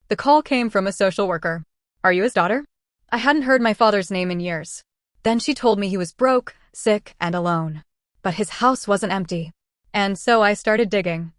The call came from a social worker. Are you his daughter? I hadn't heard my father's name in years. Then she told me he was broke, sick, and alone. But his house wasn't empty. And so I started digging.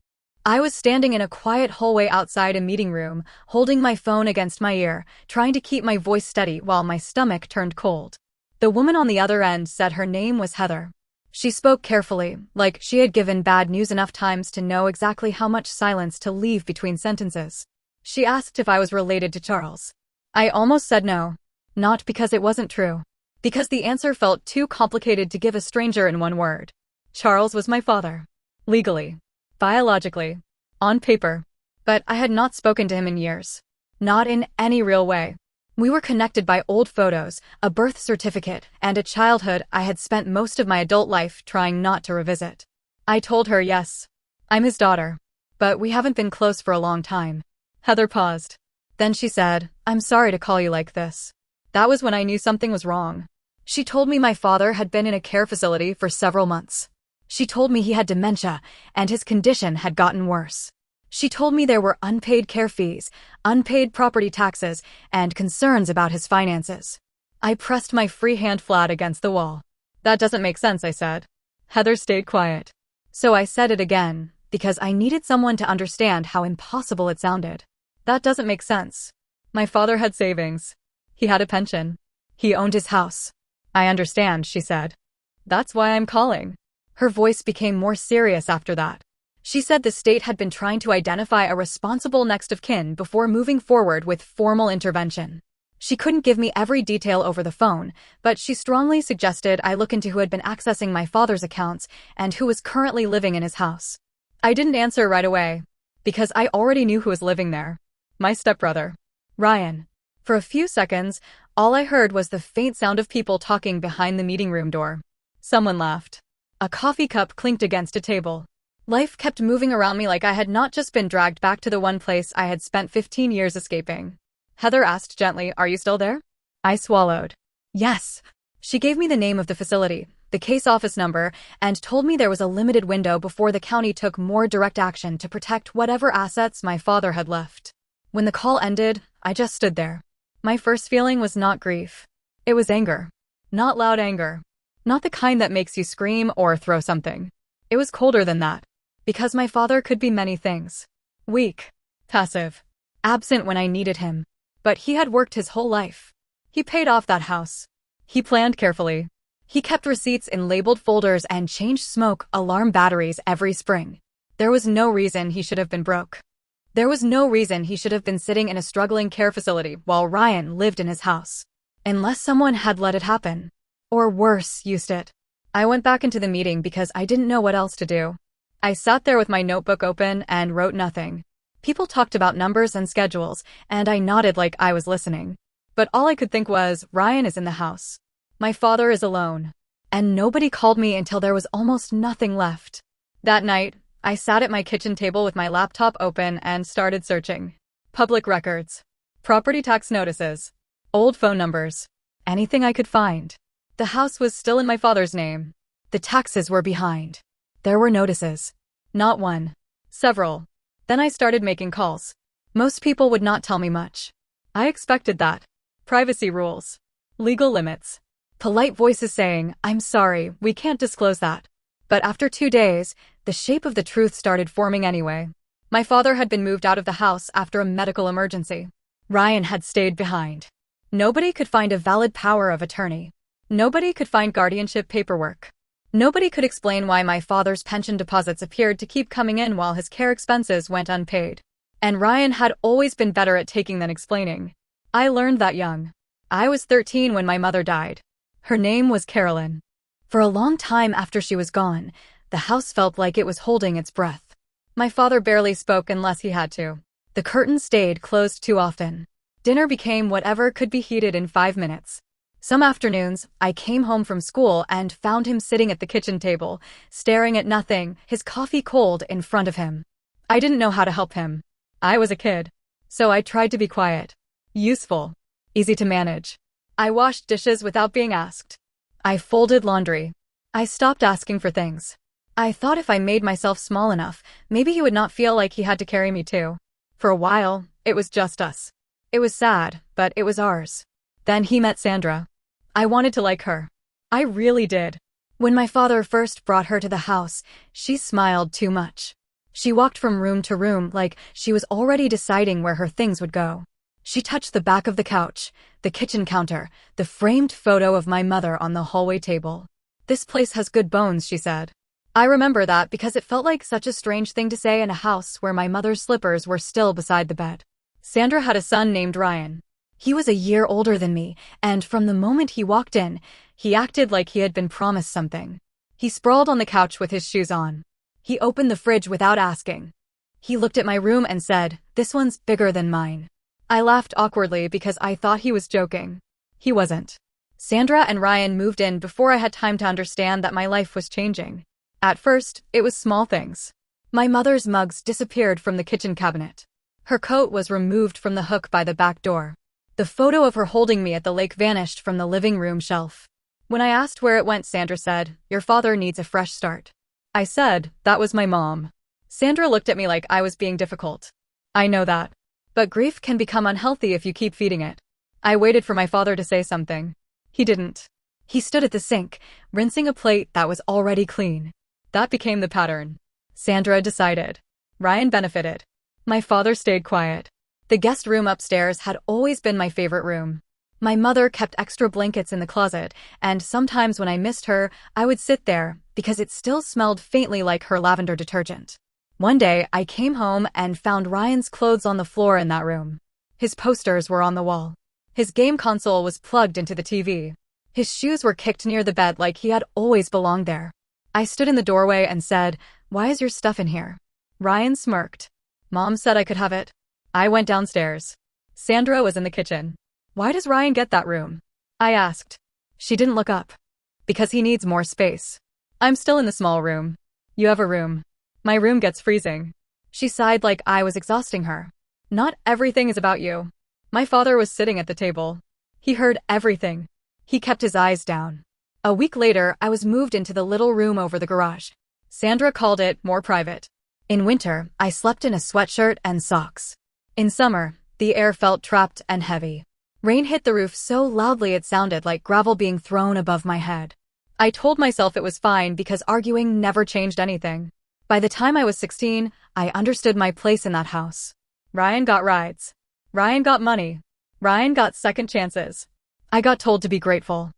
I was standing in a quiet hallway outside a meeting room, holding my phone against my ear, trying to keep my voice steady while my stomach turned cold. The woman on the other end said her name was Heather. She spoke carefully, like she had given bad news enough times to know exactly how much silence to leave between sentences. She asked if I was related to Charles. I almost said no. Not because it wasn't true. Because the answer felt too complicated to give a stranger in one word. Charles was my father. Legally. Biologically. On paper. But I had not spoken to him in years. Not in any real way. We were connected by old photos, a birth certificate, and a childhood I had spent most of my adult life trying not to revisit. I told her yes. I'm his daughter. But we haven't been close for a long time. Heather paused. Then she said, I'm sorry to call you like this. That was when I knew something was wrong. She told me my father had been in a care facility for several months. She told me he had dementia, and his condition had gotten worse. She told me there were unpaid care fees, unpaid property taxes, and concerns about his finances. I pressed my free hand flat against the wall. That doesn't make sense, I said. Heather stayed quiet. So I said it again, because I needed someone to understand how impossible it sounded. That doesn't make sense. My father had savings. He had a pension. He owned his house. I understand, she said. That's why I'm calling. Her voice became more serious after that. She said the state had been trying to identify a responsible next of kin before moving forward with formal intervention. She couldn't give me every detail over the phone, but she strongly suggested I look into who had been accessing my father's accounts and who was currently living in his house. I didn't answer right away, because I already knew who was living there. My stepbrother, Ryan. For a few seconds, all I heard was the faint sound of people talking behind the meeting room door. Someone laughed. A coffee cup clinked against a table. Life kept moving around me like I had not just been dragged back to the one place I had spent 15 years escaping. Heather asked gently, are you still there? I swallowed. Yes. She gave me the name of the facility, the case office number, and told me there was a limited window before the county took more direct action to protect whatever assets my father had left. When the call ended, I just stood there. My first feeling was not grief. It was anger. Not loud anger. Not the kind that makes you scream or throw something. It was colder than that. Because my father could be many things. Weak. Passive. Absent when I needed him. But he had worked his whole life. He paid off that house. He planned carefully. He kept receipts in labeled folders and changed smoke alarm batteries every spring. There was no reason he should have been broke. There was no reason he should have been sitting in a struggling care facility while Ryan lived in his house. Unless someone had let it happen. Or worse, used it. I went back into the meeting because I didn't know what else to do. I sat there with my notebook open and wrote nothing. People talked about numbers and schedules, and I nodded like I was listening. But all I could think was, Ryan is in the house. My father is alone. And nobody called me until there was almost nothing left. That night, I sat at my kitchen table with my laptop open and started searching. Public records. Property tax notices. Old phone numbers. Anything I could find. The house was still in my father's name. The taxes were behind. There were notices. Not one. Several. Then I started making calls. Most people would not tell me much. I expected that. Privacy rules. Legal limits. Polite voices saying, I'm sorry, we can't disclose that. But after 2 days, the shape of the truth started forming anyway. My father had been moved out of the house after a medical emergency. Ryan had stayed behind. Nobody could find a valid power of attorney. Nobody could find guardianship paperwork. Nobody could explain why my father's pension deposits appeared to keep coming in while his care expenses went unpaid. And Ryan had always been better at taking than explaining. I learned that young. I was 13 when my mother died. Her name was Carolyn. For a long time after she was gone, the house felt like it was holding its breath. My father barely spoke unless he had to. The curtains stayed closed too often. Dinner became whatever could be heated in 5 minutes. Some afternoons, I came home from school and found him sitting at the kitchen table, staring at nothing, his coffee cold in front of him. I didn't know how to help him. I was a kid. So I tried to be quiet. Useful. Easy to manage. I washed dishes without being asked. I folded laundry. I stopped asking for things. I thought if I made myself small enough, maybe he would not feel like he had to carry me too. For a while, it was just us. It was sad, but it was ours. Then he met Sandra. I wanted to like her. I really did. When my father first brought her to the house, she smiled too much. She walked from room to room like she was already deciding where her things would go. She touched the back of the couch, the kitchen counter, the framed photo of my mother on the hallway table. "This place has good bones," she said. I remember that because it felt like such a strange thing to say in a house where my mother's slippers were still beside the bed. Sandra had a son named Ryan. He was a year older than me, and from the moment he walked in, he acted like he had been promised something. He sprawled on the couch with his shoes on. He opened the fridge without asking. He looked at my room and said, "This one's bigger than mine." I laughed awkwardly because I thought he was joking. He wasn't. Sandra and Ryan moved in before I had time to understand that my life was changing. At first, it was small things. My mother's mugs disappeared from the kitchen cabinet. Her coat was removed from the hook by the back door. The photo of her holding me at the lake vanished from the living room shelf. When I asked where it went, Sandra said, "Your father needs a fresh start." I said, "That was my mom." Sandra looked at me like I was being difficult. I know that. But grief can become unhealthy if you keep feeding it. I waited for my father to say something. He didn't. He stood at the sink, rinsing a plate that was already clean. That became the pattern. Sandra decided. Ryan benefited. My father stayed quiet. The guest room upstairs had always been my favorite room. My mother kept extra blankets in the closet, and sometimes when I missed her, I would sit there because it still smelled faintly like her lavender detergent. One day, I came home and found Ryan's clothes on the floor in that room. His posters were on the wall. His game console was plugged into the TV. His shoes were kicked near the bed like he had always belonged there. I stood in the doorway and said, "Why is your stuff in here?" Ryan smirked. "Mom said I could have it." I went downstairs. Sandra was in the kitchen. "Why does Ryan get that room?" I asked. She didn't look up. "Because he needs more space." "I'm still in the small room." "You have a room." "My room gets freezing." She sighed like I was exhausting her. "Not everything is about you." My father was sitting at the table. He heard everything. He kept his eyes down. A week later, I was moved into the little room over the garage. Sandra called it more private. In winter, I slept in a sweatshirt and socks. In summer, the air felt trapped and heavy. Rain hit the roof so loudly it sounded like gravel being thrown above my head. I told myself it was fine because arguing never changed anything. By the time I was 16, I understood my place in that house. Ryan got rides. Ryan got money. Ryan got second chances. I got told to be grateful.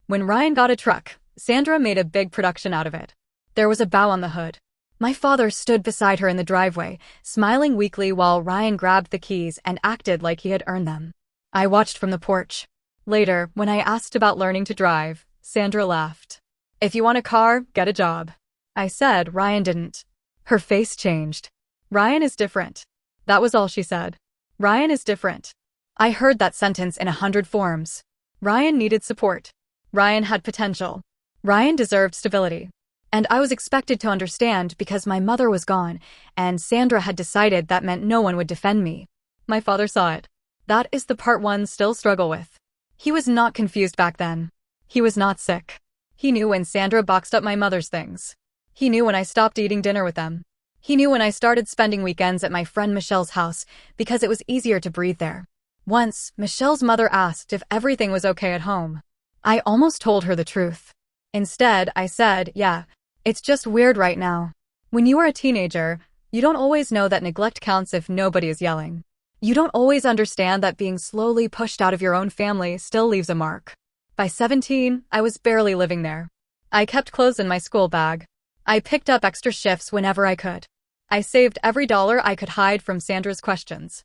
When Ryan got a truck, Sandra made a big production out of it. There was a bow on the hood. My father stood beside her in the driveway, smiling weakly while Ryan grabbed the keys and acted like he had earned them. I watched from the porch. Later, when I asked about learning to drive, Sandra laughed. "If you want a car, get a job." I said Ryan didn't. Her face changed. "Ryan is different." That was all she said. Ryan is different. I heard that sentence in 100 forms. Ryan needed support. Ryan had potential. Ryan deserved stability. And I was expected to understand because my mother was gone, and Sandra had decided that meant no one would defend me. My father saw it. That is the part one still struggle with. He was not confused back then. He was not sick. He knew when Sandra boxed up my mother's things. He knew when I stopped eating dinner with them. He knew when I started spending weekends at my friend Michelle's house because it was easier to breathe there. Once, Michelle's mother asked if everything was okay at home. I almost told her the truth. Instead, I said, "Yeah, it's just weird right now." When you are a teenager, you don't always know that neglect counts if nobody is yelling. You don't always understand that being slowly pushed out of your own family still leaves a mark. By 17, I was barely living there. I kept clothes in my school bag. I picked up extra shifts whenever I could. I saved every dollar I could hide from Sandra's questions.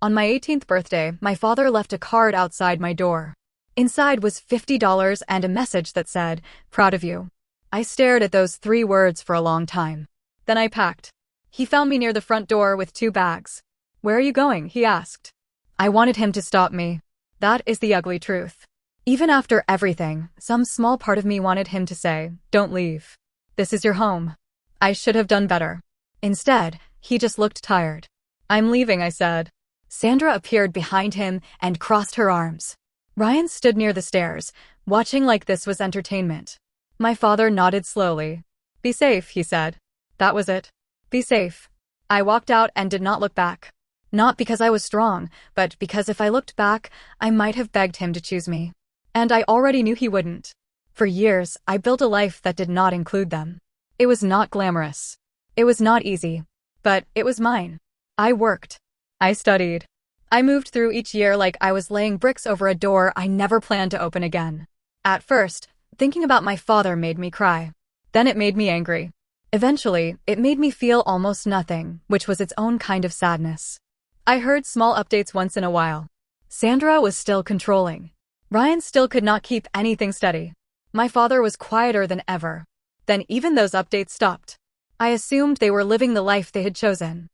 On my 18th birthday, my father left a card outside my door. Inside was $50 and a message that said, "Proud of you." I stared at those 3 words for a long time. Then I packed. He found me near the front door with 2 bags. "Where are you going?" he asked. I wanted him to stop me. That is the ugly truth. Even after everything, some small part of me wanted him to say, "Don't leave. This is your home." I should have done better. Instead, he just looked tired. "I'm leaving," I said. Sandra appeared behind him and crossed her arms. Ryan stood near the stairs, watching like this was entertainment. My father nodded slowly. "Be safe," he said. That was it. Be safe. I walked out and did not look back. Not because I was strong, but because if I looked back, I might have begged him to choose me. And I already knew he wouldn't. For years, I built a life that did not include them. It was not glamorous. It was not easy. But it was mine. I worked. I studied. I moved through each year like I was laying bricks over a door I never planned to open again. At first, thinking about my father made me cry. Then it made me angry. Eventually, it made me feel almost nothing, which was its own kind of sadness. I heard small updates once in a while. Sandra was still controlling. Ryan still could not keep anything steady. My father was quieter than ever. Then even those updates stopped. I assumed they were living the life they had chosen.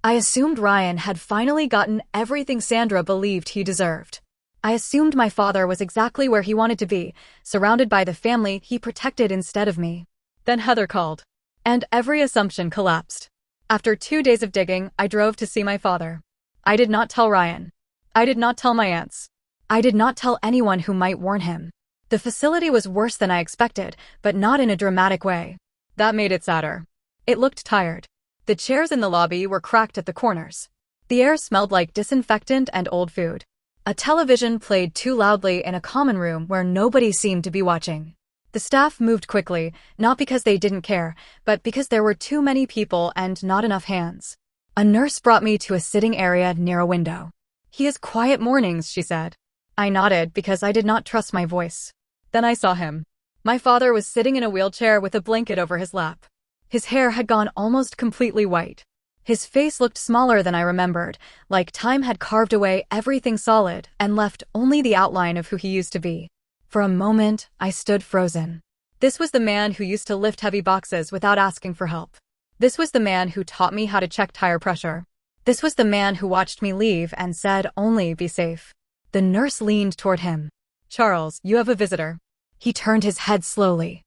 I assumed Ryan had finally gotten everything Sandra believed he deserved. I assumed my father was exactly where he wanted to be, surrounded by the family he protected instead of me. Then Heather called. And every assumption collapsed. After 2 days of digging, I drove to see my father. I did not tell Ryan. I did not tell my aunts. I did not tell anyone who might warn him. The facility was worse than I expected, but not in a dramatic way. That made it sadder. It looked tired. The chairs in the lobby were cracked at the corners. The air smelled like disinfectant and old food. A television played too loudly in a common room where nobody seemed to be watching. The staff moved quickly, not because they didn't care, but because there were too many people and not enough hands. A nurse brought me to a sitting area near a window. "He has quiet mornings," she said. I nodded because I did not trust my voice. Then I saw him. My father was sitting in a wheelchair with a blanket over his lap. His hair had gone almost completely white. His face looked smaller than I remembered, like time had carved away everything solid and left only the outline of who he used to be. For a moment, I stood frozen. This was the man who used to lift heavy boxes without asking for help. This was the man who taught me how to check tire pressure. This was the man who watched me leave and said only be safe. The nurse leaned toward him. "Charles, you have a visitor." He turned his head slowly.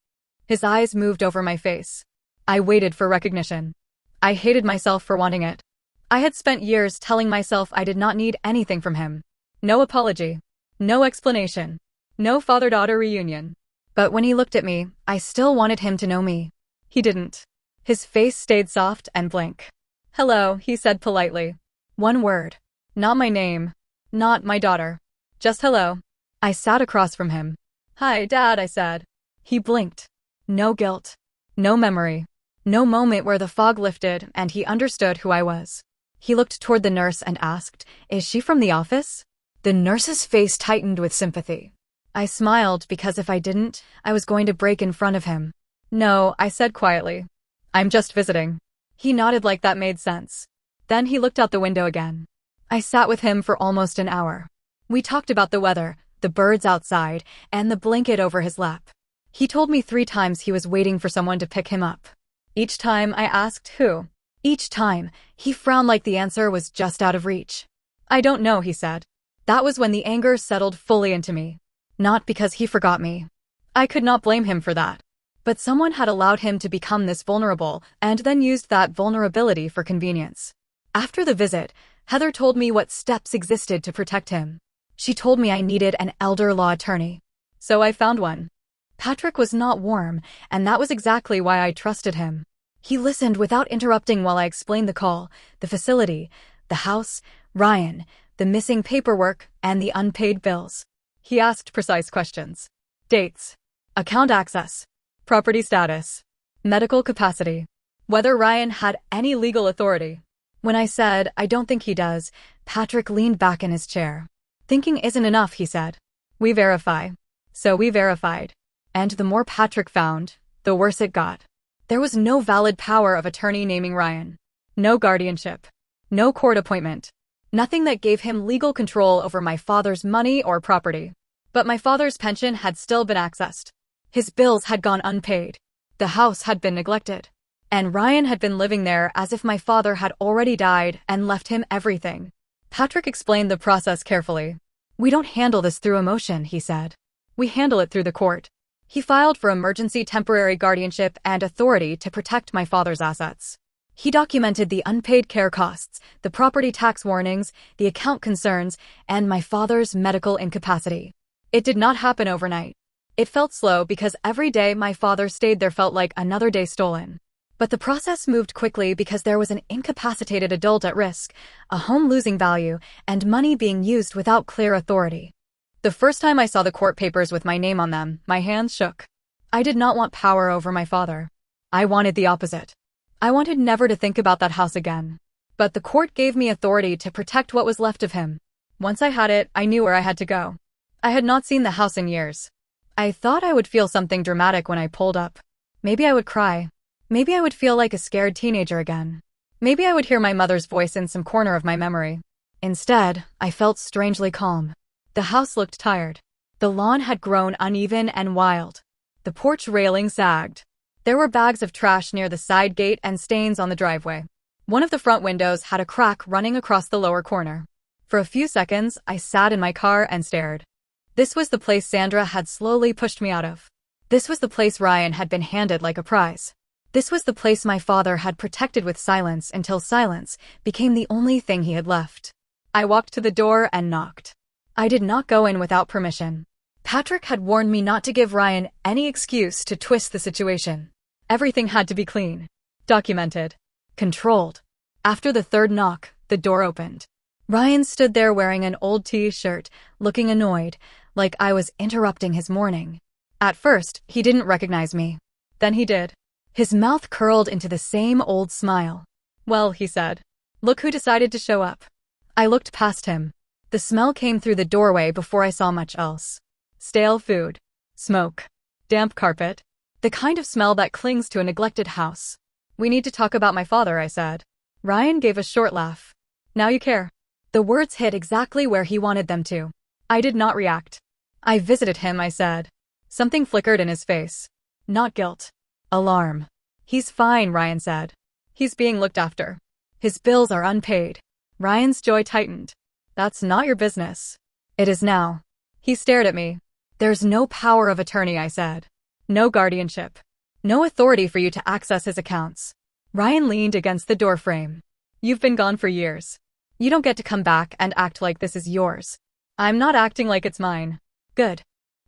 His eyes moved over my face. I waited for recognition. I hated myself for wanting it. I had spent years telling myself I did not need anything from him. No apology. No explanation. No father-daughter reunion. But when he looked at me, I still wanted him to know me. He didn't. His face stayed soft and blank. "Hello," he said politely. One word. Not my name. Not my daughter. Just hello. I sat across from him. "Hi, Dad," I said. He blinked. No guilt. No memory. No moment where the fog lifted and he understood who I was. He looked toward the nurse and asked, "Is she from the office?" The nurse's face tightened with sympathy. I smiled because if I didn't, I was going to break in front of him. "No," I said quietly. "I'm just visiting." He nodded like that made sense. Then he looked out the window again. I sat with him for almost an hour. We talked about the weather, the birds outside, and the blanket over his lap. He told me 3 times he was waiting for someone to pick him up. Each time I asked who. Each time, he frowned like the answer was just out of reach. "I don't know," he said. That was when the anger settled fully into me. Not because he forgot me. I could not blame him for that. But someone had allowed him to become this vulnerable and then used that vulnerability for convenience. After the visit, Heather told me what steps existed to protect him. She told me I needed an elder law attorney. So I found one. Patrick was not warm, and that was exactly why I trusted him. He listened without interrupting while I explained the call, the facility, the house, Ryan, the missing paperwork, and the unpaid bills. He asked precise questions. Dates, account access, property status, medical capacity, whether Ryan had any legal authority. When I said, "I don't think he does," Patrick leaned back in his chair. "Thinking isn't enough," he said. "We verify." So we verified. And the more Patrick found, the worse it got. There was no valid power of attorney naming Ryan. No guardianship. No court appointment. Nothing that gave him legal control over my father's money or property. But my father's pension had still been accessed. His bills had gone unpaid. The house had been neglected. And Ryan had been living there as if my father had already died and left him everything. Patrick explained the process carefully. "We don't handle this through emotion," he said. "We handle it through the court." He filed for emergency temporary guardianship and authority to protect my father's assets. He documented the unpaid care costs, the property tax warnings, the account concerns, and my father's medical incapacity. It did not happen overnight. It felt slow because every day my father stayed there felt like another day stolen. But the process moved quickly because there was an incapacitated adult at risk, a home losing value, and money being used without clear authority. The first time I saw the court papers with my name on them, my hands shook. I did not want power over my father. I wanted the opposite. I wanted never to think about that house again. But the court gave me authority to protect what was left of him. Once I had it, I knew where I had to go. I had not seen the house in years. I thought I would feel something dramatic when I pulled up. Maybe I would cry. Maybe I would feel like a scared teenager again. Maybe I would hear my mother's voice in some corner of my memory. Instead, I felt strangely calm. The house looked tired. The lawn had grown uneven and wild. The porch railing sagged. There were bags of trash near the side gate and stains on the driveway. One of the front windows had a crack running across the lower corner. For a few seconds, I sat in my car and stared. This was the place Sandra had slowly pushed me out of. This was the place Ryan had been handed like a prize. This was the place my father had protected with silence until silence became the only thing he had left. I walked to the door and knocked. I did not go in without permission. Patrick had warned me not to give Ryan any excuse to twist the situation. Everything had to be clean, documented, controlled. After the third knock, the door opened. Ryan stood there wearing an old t-shirt, looking annoyed, like I was interrupting his morning. At first, he didn't recognize me. Then he did. His mouth curled into the same old smile. "Well," he said, "look who decided to show up." I looked past him. The smell came through the doorway before I saw much else. Stale food, smoke, damp carpet, the kind of smell that clings to a neglected house. "We need to talk about my father," I said. Ryan gave a short laugh. "Now you care." The words hit exactly where he wanted them to. I did not react. "I visited him," I said. Something flickered in his face. Not guilt. Alarm. "He's fine," Ryan said. "He's being looked after. His bills are unpaid." Ryan's jaw tightened. "That's not your business." "It is now." He stared at me. "There's no power of attorney," I said. "No guardianship. No authority for you to access his accounts." Ryan leaned against the doorframe. "You've been gone for years. You don't get to come back and act like this is yours." "I'm not acting like it's mine." "Good.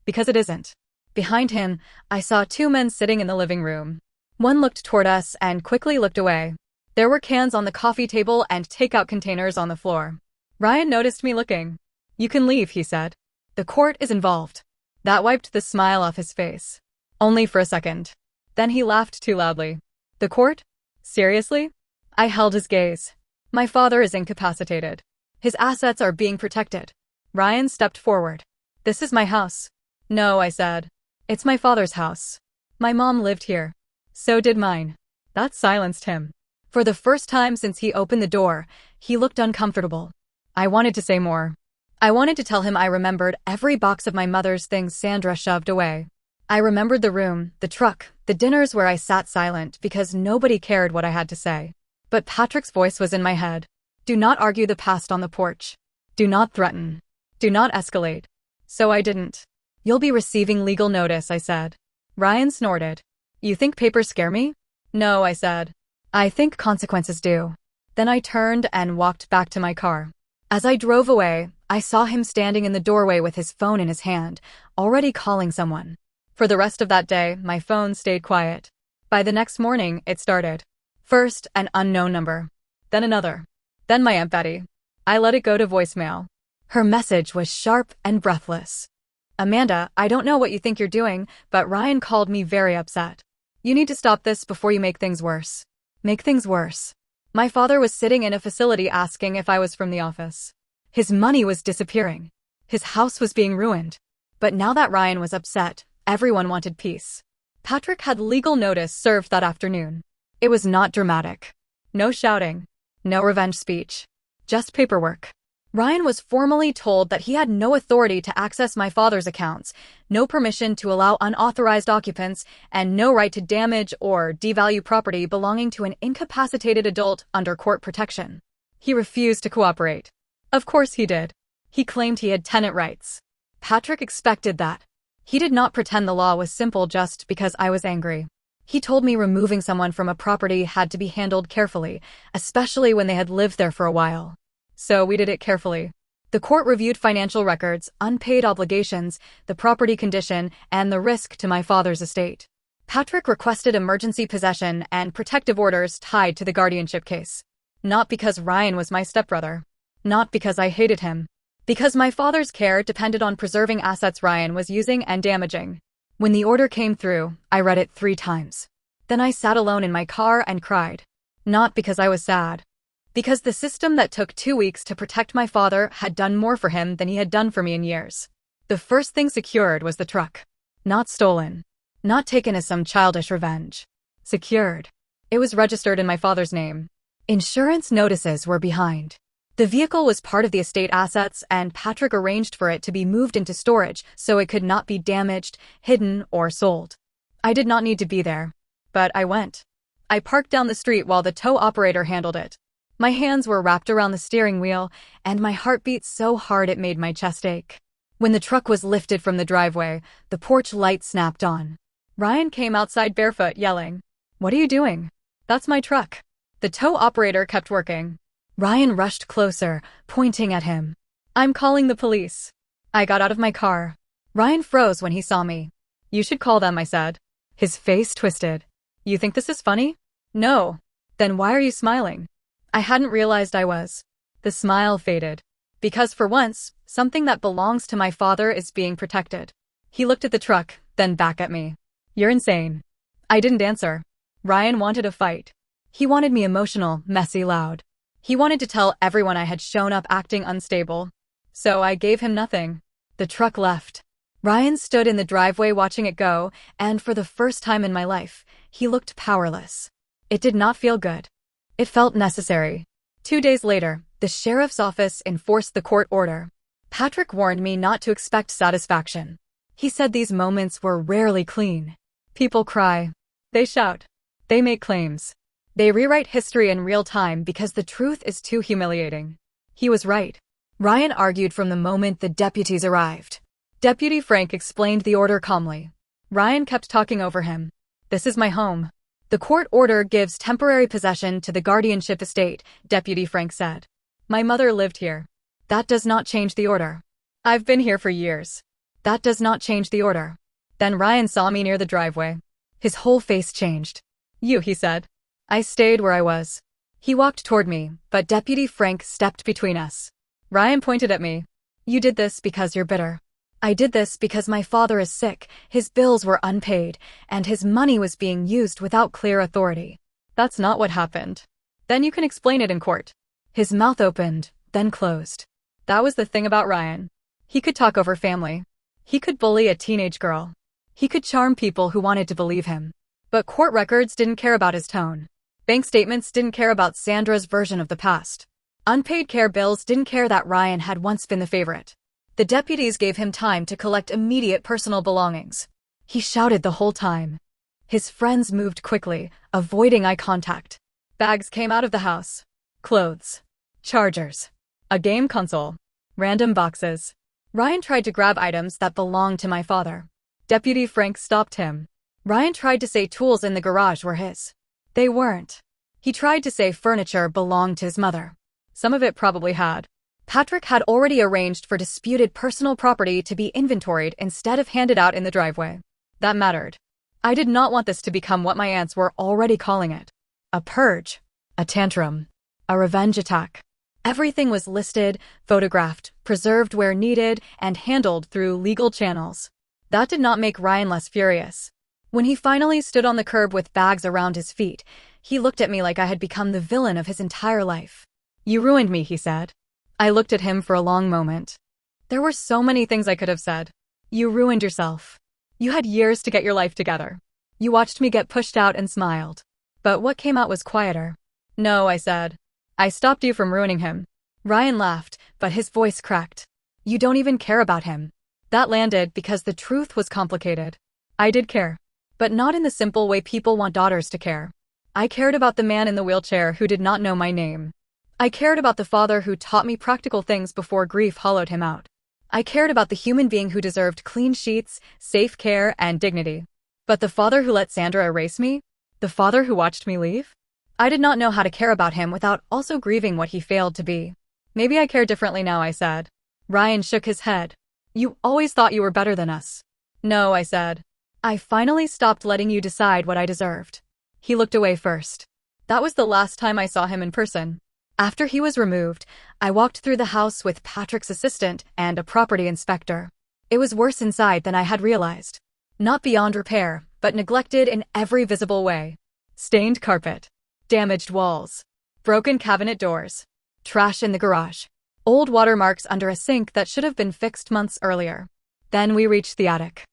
Because it isn't." Behind him, I saw two men sitting in the living room. One looked toward us and quickly looked away. There were cans on the coffee table and takeout containers on the floor. Ryan noticed me looking. "You can leave," he said. "The court is involved." That wiped the smile off his face. Only for a second. Then he laughed too loudly. "The court? Seriously?" I held his gaze. "My father is incapacitated. His assets are being protected." Ryan stepped forward. "This is my house." "No," I said. "It's my father's house. My mom lived here. So did mine." That silenced him. For the first time since he opened the door, he looked uncomfortable. I wanted to say more. I wanted to tell him I remembered every box of my mother's things Sandra shoved away. I remembered the room, the truck, the dinners where I sat silent because nobody cared what I had to say. But Patrick's voice was in my head. "Do not argue the past on the porch. Do not threaten. Do not escalate." So I didn't. "You'll be receiving legal notice," I said. Ryan snorted. "You think papers scare me?" "No," I said. "I think consequences do." Then I turned and walked back to my car. As I drove away, I saw him standing in the doorway with his phone in his hand, already calling someone. For the rest of that day, my phone stayed quiet. By the next morning, it started. First, an unknown number. Then another. Then my Aunt Betty. I let it go to voicemail. Her message was sharp and breathless. "Amanda, I don't know what you think you're doing, but Ryan called me very upset. You need to stop this before you make things worse." Make things worse. My father was sitting in a facility asking if I was from the office. His money was disappearing. His house was being ruined. But now that Ryan was upset, everyone wanted peace. Patrick had legal notice served that afternoon. It was not dramatic. No shouting. No revenge speech. Just paperwork. Ryan was formally told that he had no authority to access my father's accounts, no permission to allow unauthorized occupants, and no right to damage or devalue property belonging to an incapacitated adult under court protection. He refused to cooperate. Of course he did. He claimed he had tenant rights. Patrick expected that. He did not pretend the law was simple just because I was angry. He told me removing someone from a property had to be handled carefully, especially when they had lived there for a while. So we did it carefully. The court reviewed financial records, unpaid obligations, the property condition, and the risk to my father's estate. Patrick requested emergency possession and protective orders tied to the guardianship case. Not because Ryan was my stepbrother. Not because I hated him. Because my father's care depended on preserving assets Ryan was using and damaging. When the order came through, I read it 3 times. Then I sat alone in my car and cried. Not because I was sad. Because the system that took 2 weeks to protect my father had done more for him than he had done for me in years. The first thing secured was the truck. Not stolen. Not taken as some childish revenge. Secured. It was registered in my father's name. Insurance notices were behind. The vehicle was part of the estate assets, and Patrick arranged for it to be moved into storage so it could not be damaged, hidden, or sold. I did not need to be there. But I went. I parked down the street while the tow operator handled it. My hands were wrapped around the steering wheel, and my heart beat so hard it made my chest ache. When the truck was lifted from the driveway, the porch light snapped on. Ryan came outside barefoot, yelling, "What are you doing?" "That's my truck." The tow operator kept working. Ryan rushed closer, pointing at him. "I'm calling the police." I got out of my car. Ryan froze when he saw me. "You should call them," I said. His face twisted. "You think this is funny?" "No." "Then why are you smiling?" I hadn't realized I was. The smile faded. Because for once, something that belongs to my father is being protected. He looked at the truck, then back at me. "You're insane." I didn't answer. Ryan wanted a fight. He wanted me emotional, messy, loud. He wanted to tell everyone I had shown up acting unstable. So I gave him nothing. The truck left. Ryan stood in the driveway watching it go, and for the first time in my life, he looked powerless. It did not feel good. It felt necessary. 2 days later, the sheriff's office enforced the court order. Patrick warned me not to expect satisfaction. He said these moments were rarely clean. People cry. They shout. They make claims. They rewrite history in real time because the truth is too humiliating. He was right. Ryan argued from the moment the deputies arrived. Deputy Frank explained the order calmly. Ryan kept talking over him. "This is my home." "The court order gives temporary possession to the guardianship estate," Deputy Frank said. "My mother lived here." "That does not change the order." "I've been here for years." "That does not change the order." Then Ryan saw me near the driveway. His whole face changed. "You," he said. I stayed where I was. He walked toward me, but Deputy Frank stepped between us. Ryan pointed at me. "You did this because you're bitter." "I did this because my father is sick, his bills were unpaid, and his money was being used without clear authority." "That's not what happened." "Then you can explain it in court." His mouth opened, then closed. That was the thing about Ryan. He could talk over family. He could bully a teenage girl. He could charm people who wanted to believe him. But court records didn't care about his tone. Bank statements didn't care about Sandra's version of the past. Unpaid care bills didn't care that Ryan had once been the favorite. The deputies gave him time to collect immediate personal belongings. He shouted the whole time. His friends moved quickly, avoiding eye contact. Bags came out of the house. Clothes. Chargers. A game console. Random boxes. Ryan tried to grab items that belonged to my father. Deputy Frank stopped him. Ryan tried to say tools in the garage were his. They weren't. He tried to say furniture belonged to his mother. Some of it probably had. Patrick had already arranged for disputed personal property to be inventoried instead of handed out in the driveway. That mattered. I did not want this to become what my aunts were already calling it. A purge. A tantrum. A revenge attack. Everything was listed, photographed, preserved where needed, and handled through legal channels. That did not make Ryan less furious. When he finally stood on the curb with bags around his feet, he looked at me like I had become the villain of his entire life. "You ruined me," he said. I looked at him for a long moment. There were so many things I could have said. "You ruined yourself. You had years to get your life together." You watched me get pushed out and smiled. But what came out was quieter. "No," I said. "I stopped you from ruining him." Ryan laughed, but his voice cracked. "You don't even care about him." That landed because the truth was complicated. I did care. But not in the simple way people want daughters to care. I cared about the man in the wheelchair who did not know my name. I cared about the father who taught me practical things before grief hollowed him out. I cared about the human being who deserved clean sheets, safe care, and dignity. But the father who let Sandra erase me? The father who watched me leave? I did not know how to care about him without also grieving what he failed to be. "Maybe I care differently now," I said. Ryan shook his head. "You always thought you were better than us." "No," I said. I finally stopped letting you decide what I deserved. He looked away first. That was the last time I saw him in person. After he was removed, I walked through the house with Patrick's assistant and a property inspector. It was worse inside than I had realized. Not beyond repair, but neglected in every visible way. Stained carpet, damaged walls, broken cabinet doors, trash in the garage, old watermarks under a sink that should have been fixed months earlier. Then we reached the attic.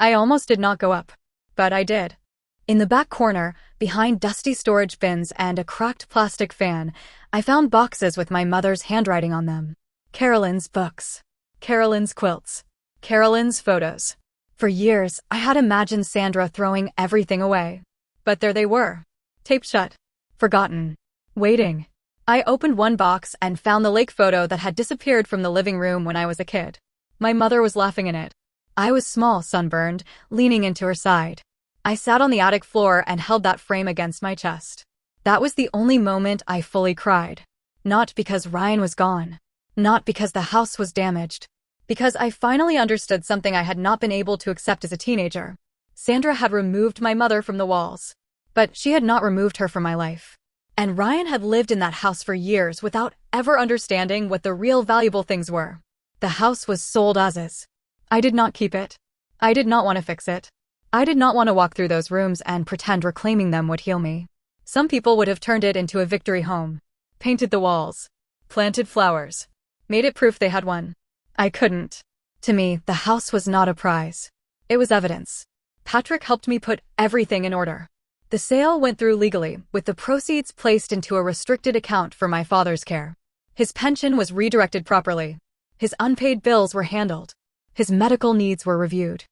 I almost did not go up, but I did. In the back corner, behind dusty storage bins and a cracked plastic fan, I found boxes with my mother's handwriting on them. Carolyn's books, Carolyn's quilts, Carolyn's photos. For years, I had imagined Sandra throwing everything away. But there they were, taped shut, forgotten, waiting. I opened one box and found the lake photo that had disappeared from the living room when I was a kid. My mother was laughing in it. I was small, sunburned, leaning into her side. I sat on the attic floor and held that frame against my chest. That was the only moment I fully cried. Not because Ryan was gone. Not because the house was damaged. Because I finally understood something I had not been able to accept as a teenager. Sandra had removed my mother from the walls. But she had not removed her from my life. And Ryan had lived in that house for years without ever understanding what the real valuable things were. The house was sold as is. I did not keep it. I did not want to fix it. I did not want to walk through those rooms and pretend reclaiming them would heal me. Some people would have turned it into a victory home. Painted the walls. Planted flowers. Made it proof they had won. I couldn't. To me, the house was not a prize. It was evidence. Patrick helped me put everything in order. The sale went through legally, with the proceeds placed into a restricted account for my father's care. His pension was redirected properly. His unpaid bills were handled. His medical needs were reviewed.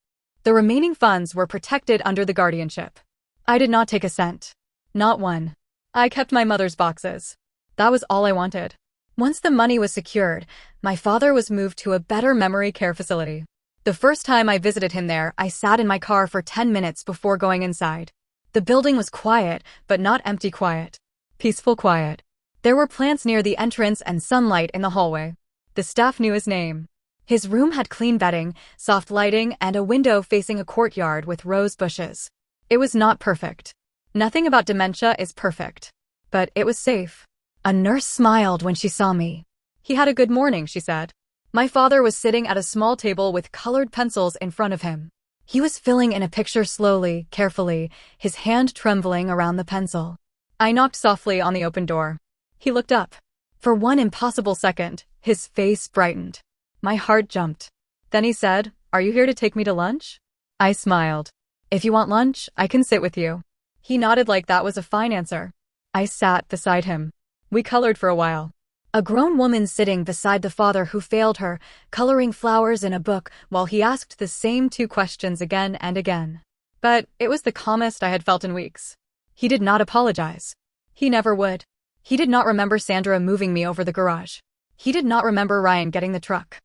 The remaining funds were protected under the guardianship. I did not take a cent. Not one. I kept my mother's boxes. That was all I wanted. Once the money was secured, my father was moved to a better memory care facility. The first time I visited him there, I sat in my car for 10 minutes before going inside. The building was quiet, but not empty quiet. Peaceful quiet. There were plants near the entrance and sunlight in the hallway. The staff knew his name. His room had clean bedding, soft lighting, and a window facing a courtyard with rose bushes. It was not perfect. Nothing about dementia is perfect. But it was safe. A nurse smiled when she saw me. He had a good morning, she said. My father was sitting at a small table with colored pencils in front of him. He was filling in a picture slowly, carefully, his hand trembling around the pencil. I knocked softly on the open door. He looked up. For one impossible second, his face brightened. My heart jumped. Then he said, "Are you here to take me to lunch?" I smiled. "If you want lunch, I can sit with you." He nodded like that was a fine answer. I sat beside him. We colored for a while. A grown woman sitting beside the father who failed her, coloring flowers in a book while he asked the same two questions again and again. But it was the calmest I had felt in weeks. He did not apologize. He never would. He did not remember Sandra moving me over the garage. He did not remember Ryan getting the truck.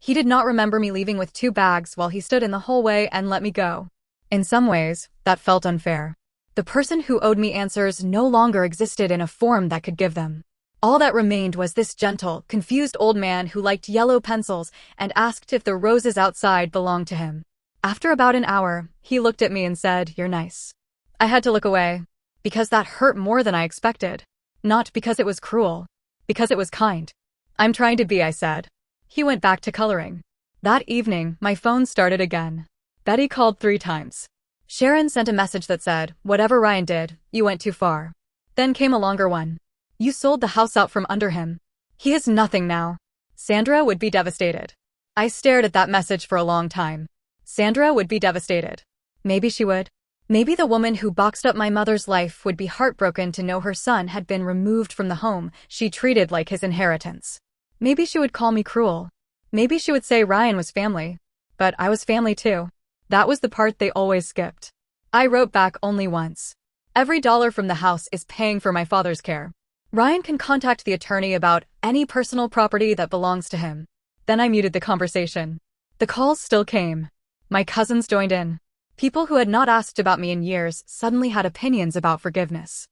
He did not remember me leaving with 2 bags while he stood in the hallway and let me go. In some ways, that felt unfair. The person who owed me answers no longer existed in a form that could give them. All that remained was this gentle, confused old man who liked yellow pencils and asked if the roses outside belonged to him. After about an hour, he looked at me and said, "You're nice." I had to look away, because that hurt more than I expected. Not because it was cruel, because it was kind. "I'm trying to be," I said. He went back to coloring. That evening, my phone started again. Betty called 3 times. Sharon sent a message that said, "Whatever Ryan did, you went too far." Then came a longer one. "You sold the house out from under him. He has nothing now." Sandra would be devastated. I stared at that message for a long time. Sandra would be devastated. Maybe she would. Maybe the woman who boxed up my mother's life would be heartbroken to know her son had been removed from the home she treated like his inheritance. Maybe she would call me cruel. Maybe she would say Ryan was family. But I was family too. That was the part they always skipped. I wrote back only once. "Every dollar from the house is paying for my father's care. Ryan can contact the attorney about any personal property that belongs to him." Then I muted the conversation. The calls still came. My cousins joined in. People who had not asked about me in years suddenly had opinions about forgiveness.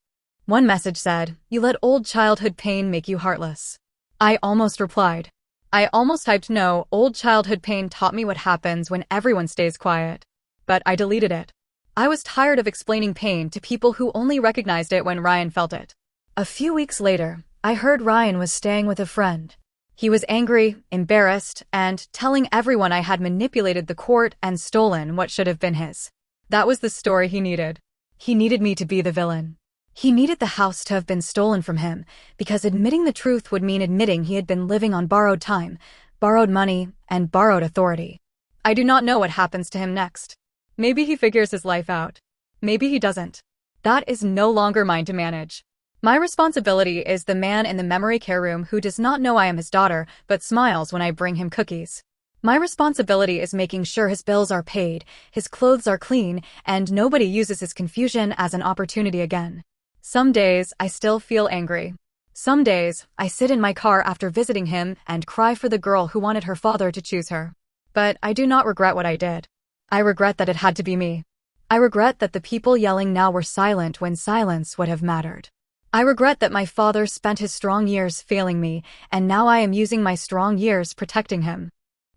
One message said, "You let old childhood pain make you heartless." I almost replied. I almost typed, "No, old childhood pain taught me what happens when everyone stays quiet." but I deleted it. I was tired of explaining pain to people who only recognized it when Ryan felt it. A few weeks later, I heard Ryan was staying with a friend. He was angry, embarrassed, and telling everyone I had manipulated the court and stolen what should have been his. That was the story he needed. He needed me to be the villain. He needed the house to have been stolen from him, because admitting the truth would mean admitting he had been living on borrowed time, borrowed money, and borrowed authority. I do not know what happens to him next. Maybe he figures his life out. Maybe he doesn't. That is no longer mine to manage. My responsibility is the man in the memory care room who does not know I am his daughter, but smiles when I bring him cookies. My responsibility is making sure his bills are paid, his clothes are clean, and nobody uses his confusion as an opportunity again. Some days, I still feel angry. Some days, I sit in my car after visiting him and cry for the girl who wanted her father to choose her. But I do not regret what I did. I regret that it had to be me. I regret that the people yelling now were silent when silence would have mattered. I regret that my father spent his strong years failing me, and now I am using my strong years protecting him.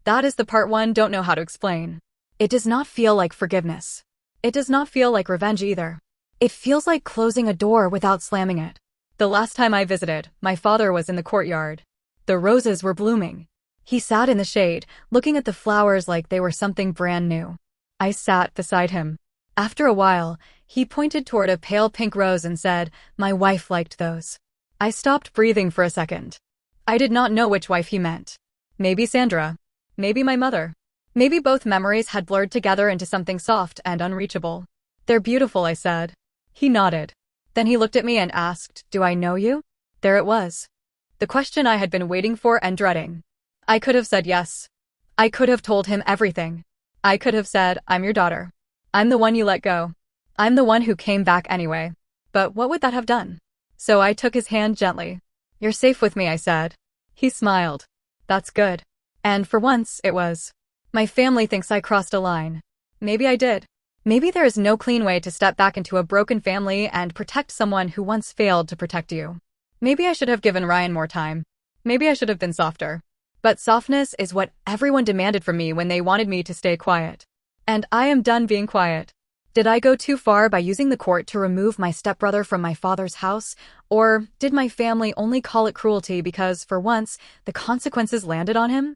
That is the part one don't know how to explain. It does not feel like forgiveness. It does not feel like revenge either. It feels like closing a door without slamming it. The last time I visited, my father was in the courtyard. The roses were blooming. He sat in the shade, looking at the flowers like they were something brand new. I sat beside him. After a while, he pointed toward a pale pink rose and said, "My wife liked those." I stopped breathing for a second. I did not know which wife he meant. Maybe Sandra. Maybe my mother. Maybe both memories had blurred together into something soft and unreachable. "They're beautiful," I said. He nodded. Then he looked at me and asked, "Do I know you?" There it was. The question I had been waiting for and dreading. I could have said yes. I could have told him everything. I could have said, "I'm your daughter. I'm the one you let go. I'm the one who came back anyway." But what would that have done? So I took his hand gently. "You're safe with me," I said. He smiled. "That's good." And for once, it was. My family thinks I crossed a line. Maybe I did. Maybe there is no clean way to step back into a broken family and protect someone who once failed to protect you. Maybe I should have given Ryan more time. Maybe I should have been softer. But softness is what everyone demanded from me when they wanted me to stay quiet. And I am done being quiet. Did I go too far by using the court to remove my stepbrother from my father's house? Or did my family only call it cruelty because, for once, the consequences landed on him?